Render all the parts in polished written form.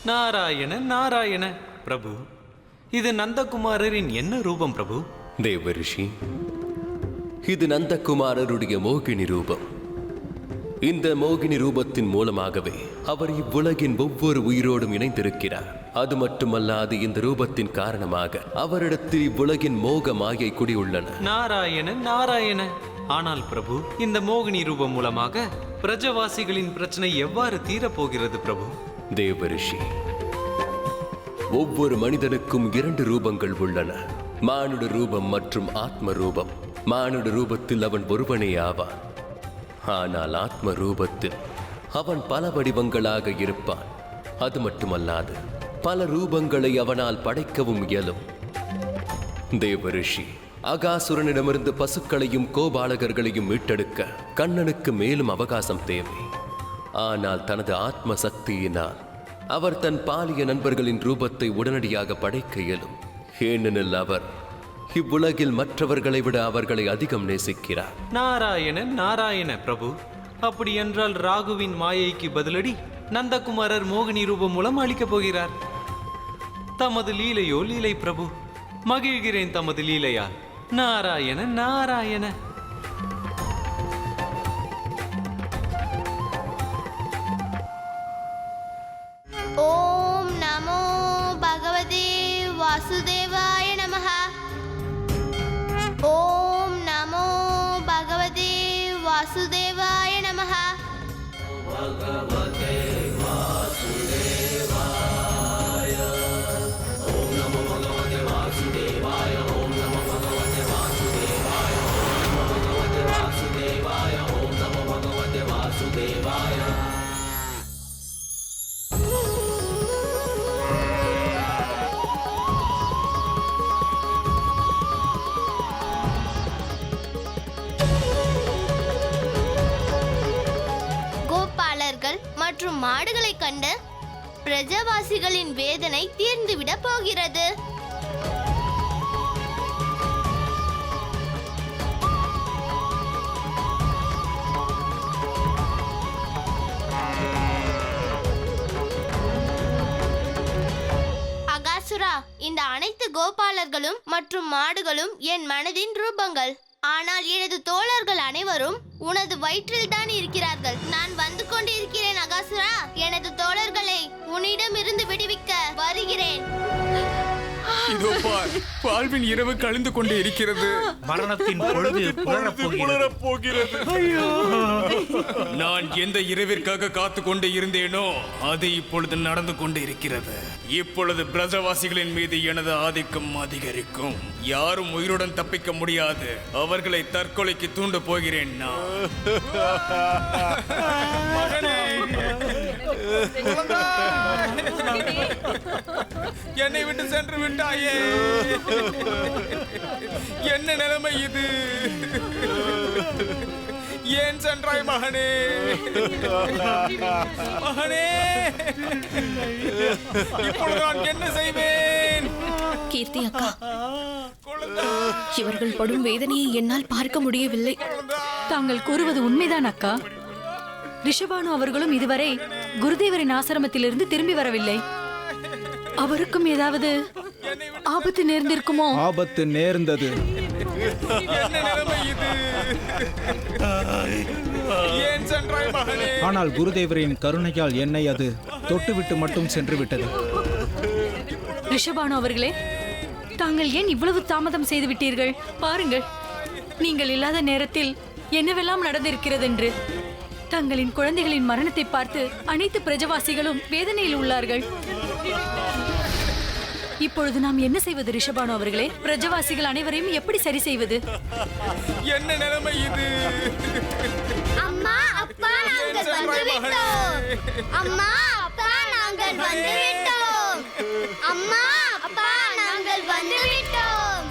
நாராயண நாராயண பிரபு, இது நந்தகுமாரரின் என்ன ரூபம் பிரபு? தேவரிஷி, இது நந்தகுமாரருடைய மோகினி ரூபம். இந்த மோகினி ரூபத்தின் மூலமாகவே அவர் இவ்வுலகின் ஒவ்வொரு உயிரோடும் இணைந்திருக்கிறார். அது மட்டுமல்லாது இந்த ரூபத்தின் காரணமாக அவரிடத்தில் இவ்வுலகின் மோக மாயை குடியுள்ளன. நாராயண நாராயண. ஆனால் பிரபு, இந்த மோகினி ரூபம் மூலமாக பிரஜவாசிகளின் பிரச்சனை எவ்வாறு தீரப்போகிறது பிரபு? தேவரிஷி, ஒவ்வொரு மனிதனுக்கும் 2 ரூபங்கள் உள்ளன, மானுட ரூபம் மற்றும் ஆத்ம ரூபம். மானுட ரூபத்தில் அவன் ஒருவனே ஆவான், ஆனால் ஆத்ம ரூபத்தில் அவன் பல வடிவங்களாக இருப்பான். அது மட்டுமல்லாது பல ரூபங்களை அவனால் படைக்கவும் இயலும். தேவரிஷி, அகாசுரனிடமிருந்து பசுக்களையும் கோபாலகர்களையும் மீட்டெடுக்க கண்ணனுக்கு மேலும் அவகாசம் தேவை. ஆனால் தனது ஆத்ம சக்தியினால் அவர் தன் பாலிய நண்பர்களின் ரூபத்தை உடனடியாக படைக்க இயலும். ஏனெனில் அவர் இவ்வுலகில் மற்றவர்களை விட அவர்களை அதிகம் நேசிக்கிறார். நாராயண நாராயண பிரபு, அப்படி என்றால் ராகுவின் மாயைக்கு பதிலடி நந்தகுமாரர் மோகினி ரூபம் மூலம் அளிக்கப் போகிறார். தமது லீலையோ லீலை பிரபு, மகிழ்கிறேன் தமது லீலையால். நாராயண நாராயண. ஓம் நமோ பகவதே வாசுதேவாய நமஹ. ஓம் நமோ பகவதே வாசுதேவாய நமஹ. பகவதே வாசுதேவாய. ஓம் நமோ பகவதே வாசுதேவாய. ஓம் நமோ பகவதே வாசுதேவாய. ஓம் நமோ பகவதே வாசுதேவாய. ஓம் நமோ பகவதே வாசுதேவாய. மற்றும் மாடுகளை கண்ட பிரஜவாசிகளின் வேதனை தீர்ந்துவிட போகிறது. அகாசுரா, இந்த அனைத்து கோபாலர்களும் மற்றும் மாடுகளும் என் மனதின் ரூபங்கள். ஆனால் எனது தோழர்கள் அனைவரும் உனது வயிற்றில் தான் இருக்கிறார்கள். நான் வந்து கொண்டிருக்கிறேன் அகாசுரா. எனது தோழர்களை உன்னிடமிருந்து விடுவிக்க வருகிறேன். இதோ பார், வாழ்வின் இரவு கழிந்து கொண்டு இருக்கிறது. மரணத்தின் பொழுது புலரப் போகிறது. நான் எந்த இரவிற்காக காத்து கொண்டு இருந்தேனோ அது இப்பொழுது நடந்து கொண்டு இருக்கிறது. இப்பொழுது பிரஜவாசிகளின் மீது எனது ஆதிக்கம் அதிகரிக்கும். யாரும் உயிருடன் தப்பிக்க முடியாது. அவர்களை தற்கொலைக்கு தூண்ட போகிறேன் நான். என்னை விட்டு சென்று விட்டாயே. என்ன நிலைமை இது? ஏன் சென்றாய் மகனே? மகனே, இப்பொழுது நான் என்ன செய்வேன்? கீர்த்தி அக்கா, இவர்கள் படும் வேதனையை என்னால் பார்க்க முடியவில்லை. தாங்கள் கூறுவது உண்மைதான் அக்கா. ரிஷபானு அவர்களும் இதுவரை குருதேவரின் ஆசிரமத்திலிருந்து திரும்பி வரவில்லை. அவருக்கும் ஏதாவது ஆபத்து நேர்ந்திருக்குமோ? ஆபத்து நேர்ந்தது. ஆனால் குருதேவரின் கருணையால் என்னை அது தொட்டுவிட்டு மட்டும் சென்று விட்டது. ரிஷபானு அவர்களே, தாங்கள் ஏன் இவ்வளவு தாமதம் செய்து விட்டீர்கள்? பாருங்கள், நீங்கள் இல்லாத நேரத்தில் என்னவெல்லாம் நடந்திருக்கிறது என்று. தங்களின் குழந்தைகளின் மரணத்தை பார்த்து அனைத்து பிரஜவாசிகளும் வேதனையில் உள்ளார்கள். இப்பொழுது நாம் என்ன செய்வது ரிஷபானு அவர்களே? பிரஜவாசிகள் அனைவரையும் எப்படி சரி செய்வது? என்ன நிலைமை இது? அம்மா, அப்பா, நாங்கள் வந்துவிட்டோம். அம்மா, அப்பா, நாங்கள் வந்துவிட்டோம். அம்மா, அப்பா, நாங்கள் வந்துவிட்டோம்.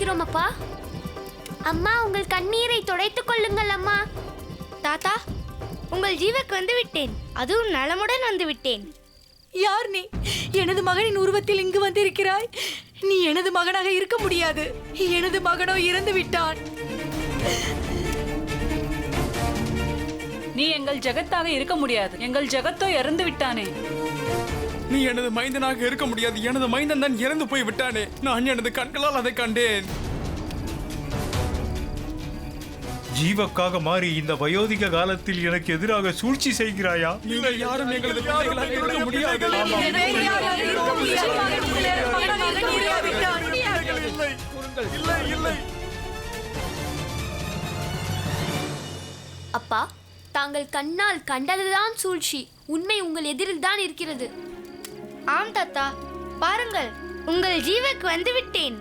இருக்கிறோம் அப்பா. அம்மா, உங்கள் கண்ணீரை துடைத்துக் கொள்ளுங்கள் அம்மா. தாத்தா, உங்கள் ஜீவக்கு வந்து விட்டேன். அதுவும் நலமுடன் வந்து விட்டேன். யார் நீ? எனது மகனின் உருவத்தில் இங்கு வந்திருக்கிறாய். நீ எனது மகனாக இருக்க முடியாது. எனது மகனோ இறந்து விட்டான். நீ எங்கள் ஜெகத்தாக இருக்க முடியாது. எங்கள் ஜெகத்தோ இறந்து விட்டானே. நீ எனது மைந்தனாக இருக்க முடியாது. எனது மைந்தன் தான் இறந்து போய் விட்டானே. நான் எனது கண்களால் அதை கண்டேன். ஜீவக்காக மாறி இந்த வயோதிக காலத்தில் எனக்கு எதிராக சூழ்ச்சி செய்கிறாயா? நீங்கள் யாரும் எங்களது பிள்ளைகளாக இருக்க முடியாது. அப்பா, தாங்கள் கண்ணால் கண்டதுதான் சூழ்ச்சி. உண்மை உங்கள் எதிரில் தான் இருக்கிறது. ஆம் தாத்தா, பாருங்கள், உங்கள் ஜீவக்கு வந்து விட்டேன்.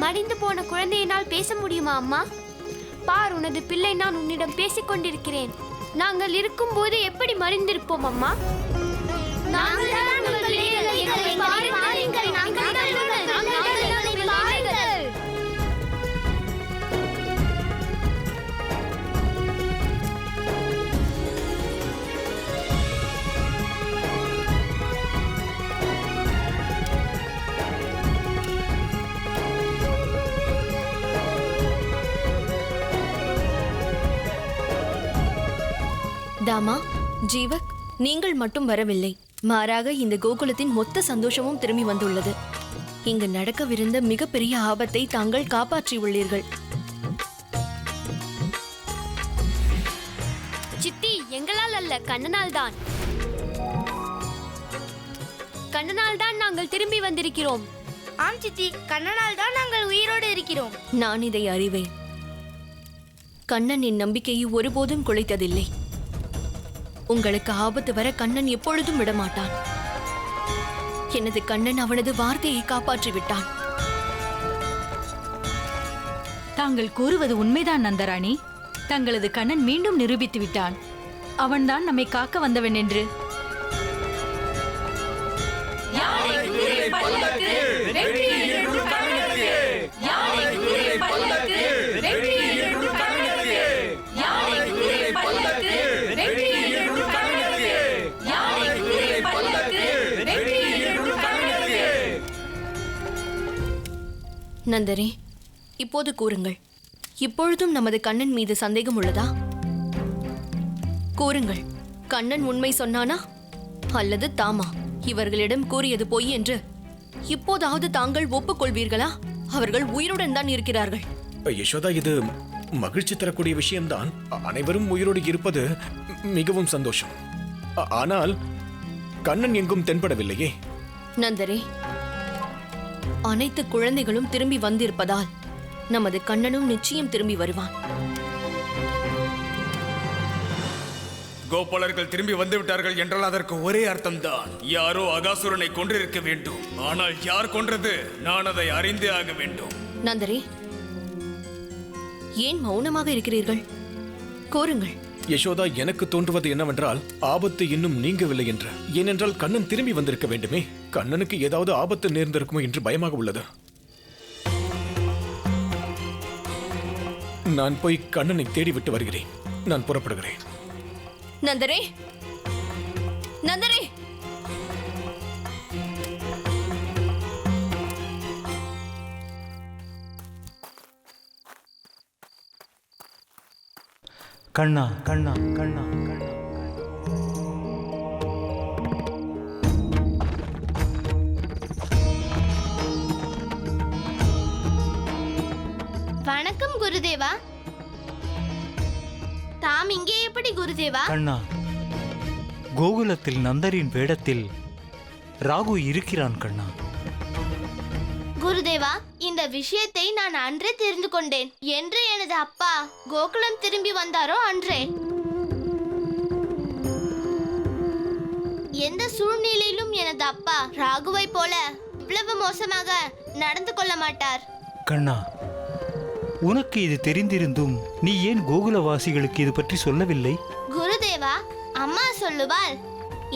மடிந்து போன குழந்தையினால் பேச முடியுமா அம்மா? பார், உனது பிள்ளை நான் உன்னிடம் பேசிக் கொண்டிருக்கிறேன். நாங்கள் இருக்கும்போது எப்படி மறைந்திருப்போம் அம்மா? தாமா, ஜீவக், நீங்கள் மட்டும் வரவில்லை. மாறாக இந்த கோகுலத்தின் மொத்த சந்தோஷமும் திரும்பி வந்துள்ளது. இங்கு நடக்கவிருந்த மிகப்பெரிய ஆபத்தை தாங்கள் காப்பாற்றியுள்ளீர்கள். சித்தி, எங்களால் அல்ல, கண்ணனால் தான். கண்ணனால் தான் நாங்கள் திரும்பி வந்திருக்கிறோம். ஆம் சித்தி, கண்ணனால் தான் நாங்கள் உயிரோடு இருக்கிறோம். நான் இதை அறிவேன். கண்ணன் என் நம்பிக்கையை ஒருபோதும் குலைத்ததில்லை. உங்களுக்கு ஆபத்து வர கண்ணன் எப்பொழுதும் விடமாட்டான். எனது கண்ணன் அவனது வார்த்தையை காப்பாற்றி விட்டான். தாங்கள் கூறுவது உண்மைதான் நந்தராணி. தங்களது கண்ணன் மீண்டும் நிரூபித்து விட்டான். அவன்தான் நம்மை காக்க வந்தவன் என்று. நந்தரே, இப்போது கூறுங்கள், இப்பொழுதும் நமது கண்ணன் மீது சந்தேகம் உள்ளதா? கூறுங்கள், கண்ணன் உண்மை சொன்னானா அல்லது தாமா இவர்களிடம் கூறியது பொய் என்று இப்போதாவது தாங்கள் ஒப்புக்கொள்வீர்களா? அவர்கள் உயிருடன் தான் இருக்கிறார்கள். யசோதா, இது மகிழ்ச்சி தரக்கூடிய விஷயம்தான். அனைவரும் உயிரோடு இருப்பது மிகவும் சந்தோஷம். ஆனால் கண்ணன் எங்கும் தென்படவில்லையே. நந்தரே, அனைத்து குழந்தைகளும் திரும்பி வந்திருப்பதால் நமது கண்ணனும் நிச்சயம் திரும்பி வருவான். கோபாலர்கள் திரும்பி வந்து விட்டார்கள் என்றால் அதற்கு ஒரே அர்த்தம்தான். யாரோ அகாசுரனை கொன்றிருக்க வேண்டும். ஆனால் யார் கொன்றது? நான் அதை அறிந்தே ஆக வேண்டும். நந்தரே, ஏன் மௌனமாக இருக்கிறீர்கள்? கூறுங்கள். யசோதா, எனக்கு தோன்றுவது என்னவென்றால் ஆபத்து இன்னும் நீங்கவில்லை என்று. ஏனென்றால் கண்ணன் திரும்பி வந்திருக்க வேண்டுமே. கண்ணனுக்கு ஏதாவது ஆபத்து நேர்ந்திருக்குமோ என்று பயமாக உள்ளது. நான் போய் கண்ணனை தேடிவிட்டு வருகிறேன். நான் புறப்படுகிறேன். நந்தரே, நந்தரே! கண்ணா, கண்ணா, கண்ணா, கண்ணா. வணக்கம் குருதேவா. தாம் இங்கே எப்படி குருதேவா? கண்ணா, கோகுலத்தில் நந்தரின் வேடத்தில் ராகு இருக்கிறான் கண்ணா. குருதேவா, இந்த விஷயத்தை நான் அன்றே தெரிந்து கொண்டேன். என்று எனது அப்பா கோகுலம் திரும்பி வந்தாரோ அன்றே. எந்த சூழ்நிலையிலும் எனது அப்பா ராகுவை போல இவ்வளவு மோசமாக நடந்து கொள்ள மாட்டார். கண்ணா, உனக்கு இது தெரிந்திருந்தும் நீ ஏன் கோகுலவாசிகளுக்கு இது பற்றி சொல்லவில்லை? குருதேவா, அம்மா சொல்லுவாள்,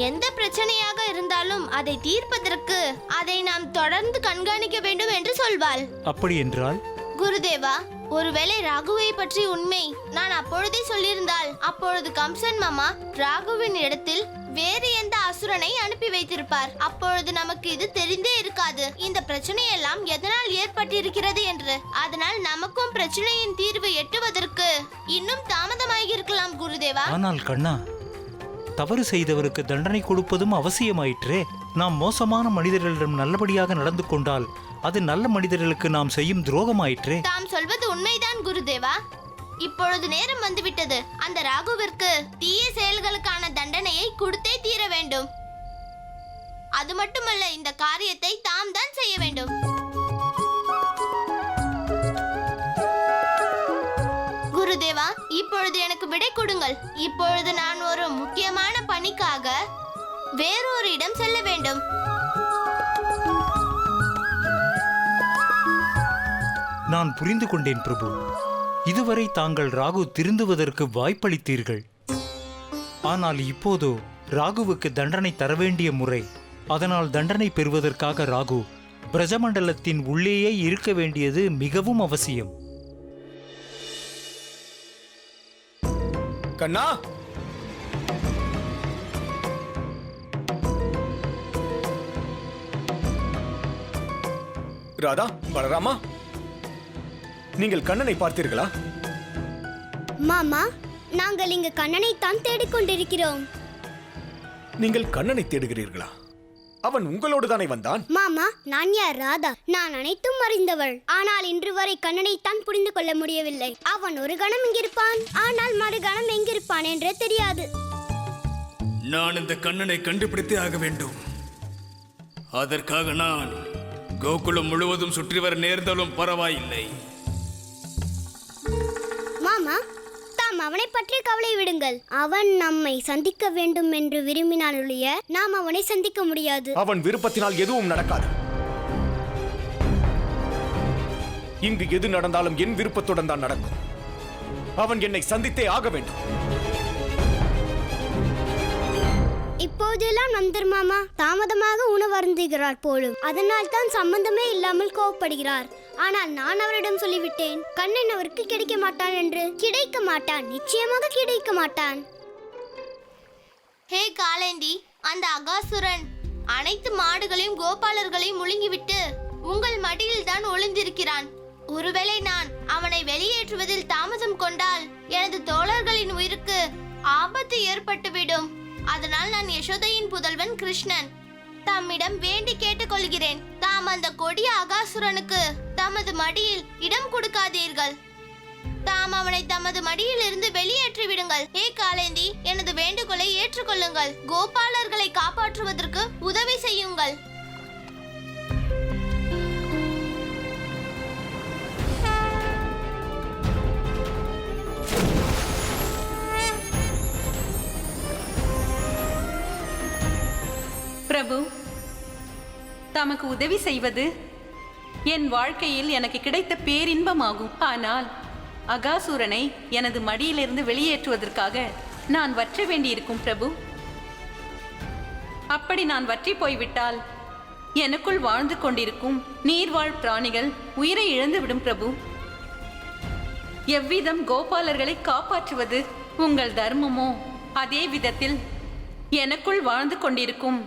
எந்த பிரச்சனையாக இருந்தாலும் அதை தீர்ப்பதற்கு அதை நாம் தொடர்ந்து கண்காணிக்க வேண்டும் என்று சொல்வாள். அப்படி என்றால்? குருதேவா, ஒருவேளை ராகுவை பற்றி உண்மை நான் அப்பொழுதே சொல்லியிருந்தால் அப்பொழுது கம்சன் மாமா ராகுவின் இடத்தில் வேறு எந்த அசுரனை அனுப்பி வைத்திருப்பார். அப்பொழுது நமக்கு இது தெரிந்தே இருக்காது இந்த பிரச்சனையெல்லாம் எதனால் ஏற்பட்டிருக்கிறது என்று. அதனால் நமக்கும் பிரச்சனையின் தீர்வு எட்டுவதற்கு இன்னும் தாமதமாகியிருக்கலாம் குருதேவா. ஆனால் கண்ணா, தவறு செய்தவருக்கு தண்டனை கொடுப்பதும் அவசியமாயிற்றே. நாம் மோசமான மனிதர்களிடம் நல்லபடியாக நடந்து கொண்டால் அது நல்ல மனிதர்களுக்கு நாம் செய்யும் துரோகமாயிற்றே. தாம் சொல்வது உண்மைதான் குருதேவா. இப்பொழுது நேரம் வந்துவிட்டது. அந்த ராகுவிற்கு தீய செயல்களுக்கான தண்டனையை கொடுத்தே தீர வேண்டும். அது மட்டுமல்ல, இந்த காரியத்தை தாம் தான் செய்ய வேண்டும். குருதேவா, இப்பொழுது எனக்கு விடை கொடுங்கள். இப்பொழுது நான் ஒரு முக்கியமான பணிக்காக வேறொரு இடம் செல்ல வேண்டும். நான் புரிந்து கொண்டேன் பிரபு. இதுவரை தாங்கள் ராகு திருந்துவதற்கு வாய்ப்பளித்தீர்கள். ஆனால் இப்போதோ ராகுவுக்கு தண்டனை தர வேண்டிய முறை. அதனால் தண்டனை பெறுவதற்காக ராகு பிரஜமண்டலத்தின் உள்ளேயே இருக்க வேண்டியது மிகவும் அவசியம். கண்ணா, ராதா, பலராமா, நீங்கள் கண்ணனை பார்த்தீர்களா? மாமா, நாங்கள் இங்கு கண்ணனை தான் தேடிக்கொண்டிருக்கிறோம். நீங்கள் கண்ணனை தேடுகிறீர்களா? அவன் உங்களோடு தானே வந்தான்? மாமா, நான் யார்? ராதா. நான் அனைத்தும் அறிந்தவள். ஆனால் இன்று வரை கண்ணனை தான் புரிந்து கொள்ள முடியவில்லை. அவன் ஒரு கணம் இங்கிருப்பான், ஆனால் மறுகணம் எங்கிருப்பான் என்றே தெரியாது. நான் இந்த கண்ணனை கண்டுபிடித்தே ஆக வேண்டும். அதற்காக நான் கோகுலம் முழுவதும் சுற்றி வர நேர்ந்தாலும் பரவாயில்லை. மாமா, தாம் அவனை பற்றி கவலை விடுங்கள். அவன் நம்மை சந்திக்க வேண்டும் என்று விரும்பினால் ஒழிய நாம் அவனை சந்திக்க முடியாது. அவன் விருப்பத்தினால் எதுவும் நடக்காது. இங்கு எது நடந்தாலும் என் விருப்பத்துடன் தான் நடக்கும். அவன் என்னை சந்தித்தே ஆக வேண்டும். இப்போதெல்லாம் நந்தர் மாமா தாமதமாக உணவு அருந்துகிறார் போலும். அதனால் தான் சம்பந்தமே இல்லாமல் கோவப்படுகிறார். ஆனால் நான் அவரிடம் சொல்லிவிட்டேன், கண்ணன் அவருக்கு கிடைக்க மாட்டான் என்று. கிடைக்க மாட்டான், நிச்சயமாக கிடைக்க மாட்டான். ஹே காலேந்தி, அந்த அகாசுரன் அனைத்து மாடுகளையும் கோபாலர்களையும் முழுங்கிவிட்டு உங்கள் மடியில் தான் ஒளிந்திருக்கிறான். ஒருவேளை நான் அவனை வெளியேற்றுவதில் தாமதம் கொண்டால் எனது தோழர்களின் உயிருக்கு ஆபத்து ஏற்பட்டுவிடும். அதனால் நான் யசோதையின் புதல்வன் கிருஷ்ணன் தம்மிடம் வேண்டி கேட்டுக்கொள்கிறேன். தாம் அந்த கொடிய அகாசுரனுக்கு தமது மடியில் இடம் கொடுக்காதீர்கள். தாம் அவனை தமது மடியில் இருந்து வெளியேற்றி விடுங்கள். ஏ காலேந்தி, எனது வேண்டுகோளை ஏற்றுக்கொள்ளுங்கள். கோபாலர்களை காப்பாற்றுவதற்கு உதவி செய்யுங்கள். பிரபு, தமக்கு உதவி செய்வது என் வாழ்க்கையில் எனக்கு கிடைத்த பேரின்பமாகும். ஆனால் அகாசுரனை எனது மடியிலிருந்து வெளியேற்றுவதற்காக நான் வற்ற வேண்டியிருக்கும் பிரபு. அப்படி நான் வற்றி போய்விட்டால் எனக்குள் வாழ்ந்து கொண்டிருக்கும் நீர்வாழ் பிராணிகள் உயிரை இழந்துவிடும் பிரபு. எவ்விதம் கோபாலர்களை காப்பாற்றுவது உங்கள் தர்மமோ, அதே விதத்தில் எனக்குள் வாழ்ந்து கொண்டிருக்கும்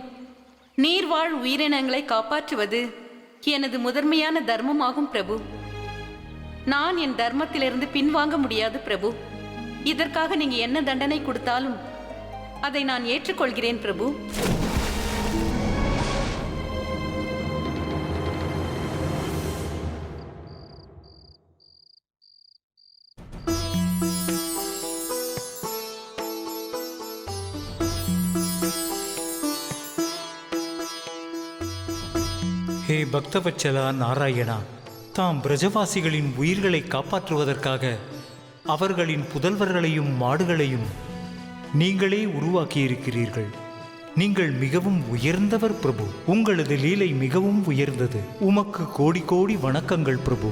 நீர்வாழ் உயிரினங்களை காப்பாற்றுவது எனது முதன்மையான தர்மமாகும் பிரபு. நான் என் தர்மத்திலிருந்து பின்வாங்க முடியாது பிரபு. இதற்காக நீங்க என்ன தண்டனை கொடுத்தாலும் அதை நான் ஏற்றுக்கொள்கிறேன் பிரபு. ஹே பக்தவச்சலா நாராயணா, தாம் பிரஜவாசிகளின் உயிர்களை காப்பாற்றுவதற்காக அவர்களின் புதல்வர்களையும் மாடுகளையும் நீங்களே உருவாக்கியிருக்கிறீர்கள். நீங்கள் மிகவும் உயர்ந்தவர் பிரபு. உங்களது லீலை மிகவும் உயர்ந்தது. உமக்கு கோடி கோடி வணக்கங்கள் பிரபு.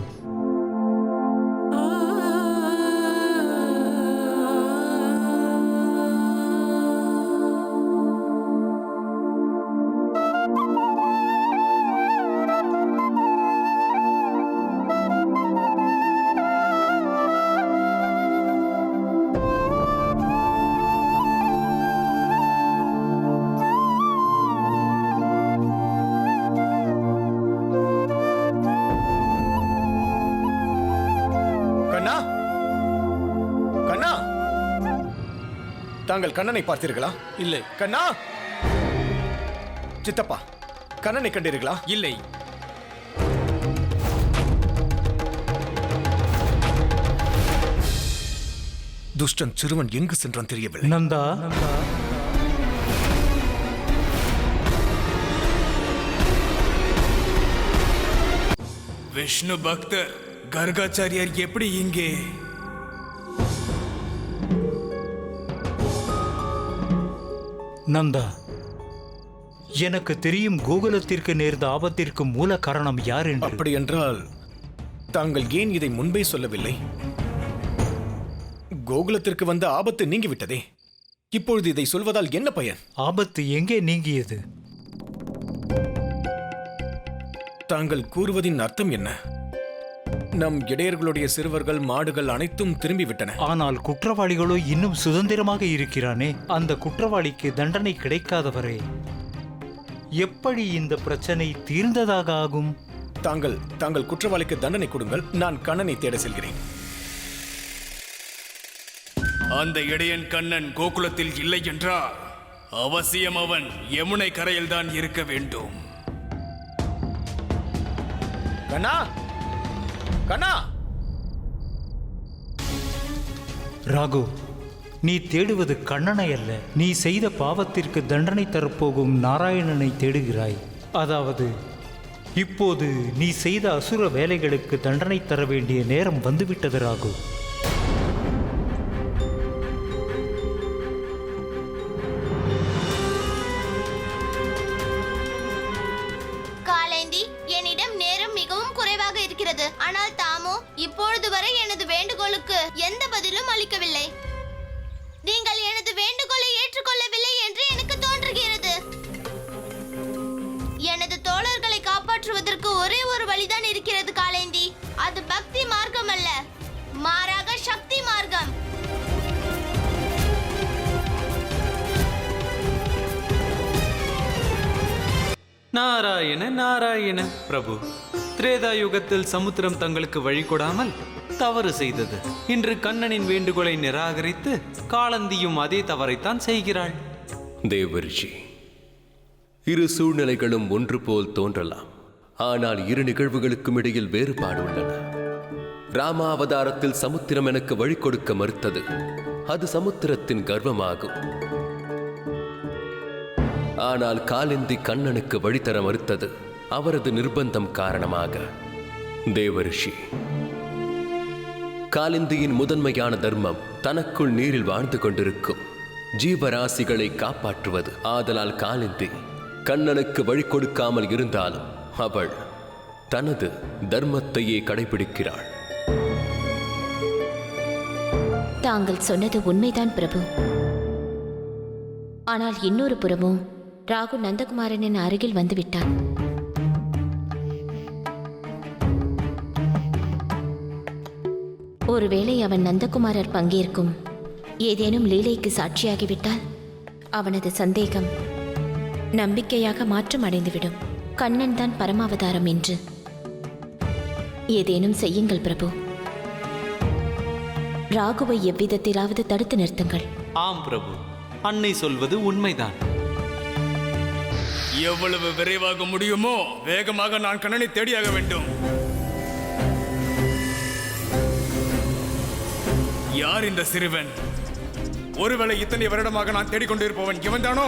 தாங்கள் கண்ணனை பார்த்தீர்களா? இல்லை. கண்ணா! சித்தப்பா, கண்ணனை கண்டீர்களா? இல்லை. துஷ்டன் சிறுவன் எங்கு சென்றான் தெரியவில்லை. நந்தா, விஷ்ணு பக்தர் கர்காச்சாரியார் எப்படி இங்கே? நந்தா, எனக்கு தெரியும் கோகுலத்திற்கு நேர்ந்த ஆபத்திற்கு மூல காரணம் யார் என்று. அப்படி என்றால் தாங்கள் ஏன் இதை முன்பே சொல்லவில்லை? கோகுலத்திற்கு வந்த ஆபத்து நீங்கிவிட்டதே. இப்பொழுது இதை சொல்வதால் என்ன பயன்? ஆபத்து எங்கே நீங்கியது? தாங்கள் கூறுவதின் அர்த்தம் என்ன? நம் இடையர்களுடைய சிறுவர்கள், மாடுகள் அனைத்தும் திரும்பிவிட்டன. ஆனால் குற்றவாளிகளோ இன்னும் சுதந்திரமாக இருக்கிறானே. அந்த குற்றவாளிக்கு தண்டனை கிடைக்காதவரே எப்படி இந்த பிரச்சனை தீர்ந்ததாக ஆகும்? தாங்கள் குற்றவாளிக்கு தண்டனை கொடுங்கள். நான் கண்ணனை தேட செல்கிறேன். அந்த இடையன் கண்ணன் கோகுலத்தில் இல்லை என்றால் அவசியம் அவன் யமுனை கரையில் தான் இருக்க வேண்டும். கண்ணா! கண்ணா! ராகு, நீ தேடுவது கண்ணனை அல்ல. நீ செய்த பாவத்திற்கு தண்டனை தரப்போகும் நாராயணனை தேடுகிறாய். அதாவது இப்போது நீ செய்த அசுர வேலைகளுக்கு தண்டனை தர வேண்டிய நேரம் வந்துவிட்டது ராகு. காலேந்தி, என்னிடம் நேரம் மிகவும் குறைவாக இருக்கிறது. ஆனால் தாமோ இப்பொழுது வரை எனது வேண்டுகோளுக்கு எந்த பதிலும் அளிக்கவில்லை. நீங்கள் எனது வேண்டுகோளை ஏற்றுக்கொள்ளவில்லை என்று எனக்கு தோன்றுகிறது. எனது தோழர்களை காப்பாற்றுவதற்கு ஒரே ஒரு வழிதான் இருக்கிறது காலேந்தி. அது பக்தி மார்க்கம் அல்ல, மாறாக சக்தி மார்க்கம். நாராயண நாராயண பிரபு. திரேதா யுகத்தில் சமுத்திரம் தங்களுக்கு வழி கொடாமல் தவறு செய்தது. இன்று கண்ணனின் வேண்டுகோளை நிராகரித்து காலந்தியும் அதே தவறைத்தான் செய்கிறாள். தேவரிஷி, இரு சூழ்நிலைகளும் ஒன்று போல் தோன்றலாம். ஆனால் இரு நிகழ்வுகளுக்கும் இடையில் வேறுபாடு உள்ளன. ராமாவதாரத்தில் சமுத்திரம் எனக்கு வழி கொடுக்க மறுத்தது. அது சமுத்திரத்தின் கர்வமாகும். ஆனால் காலிந்தி கண்ணனுக்கு வழித்தர மறுத்தது அவரது நிர்பந்தம் காரணமாக. தேவரிஷி, காலிந்தியின் முதன்மையான தர்மம் தனக்குள் நீரில் வாழ்ந்து கொண்டிருக்கும் ஜீவராசிகளை காப்பாற்றுவது. ஆதலால் காலிந்தி கண்ணனுக்கு வழி கொடுக்காமல் இருந்தாலும் அவள் தனது தர்மத்தையே கடைபிடிக்கிறாள். தாங்கள் சொன்னது உண்மைதான் பிரபு. ஆனால் இன்னொரு புறமும் ராகு நந்தகுமாரனின் அருகில் வந்துவிட்டான். ஒருவேளை அவன் நந்தகுமாரர் பங்கேற்கும் ஏதேனும் லீலைக்கு சாட்சியாகிவிட்டால் அவனது சந்தேகம் நம்பிக்கையாக மாற்றம் அடைந்துவிடும். கண்ணன் தான் பரமாவதாரம் என்று. ஏதேனும் செய்யுங்கள் பிரபு. ராகுவை எவ்விதத்திலாவது தடுத்து நிறுத்துங்கள். ஆம் பிரபு, அன்னை சொல்வது உண்மைதான். எவ்வளவு விரைவாக முடியுமோ வேகமாக நான் கண்ணனை தேடியாக வேண்டும். யார் இந்த சிறுவன்? ஒருவேளை இத்தனை வருடமாக நான் தேடிக்கொண்டிருப்பவன் இவன்தானோ?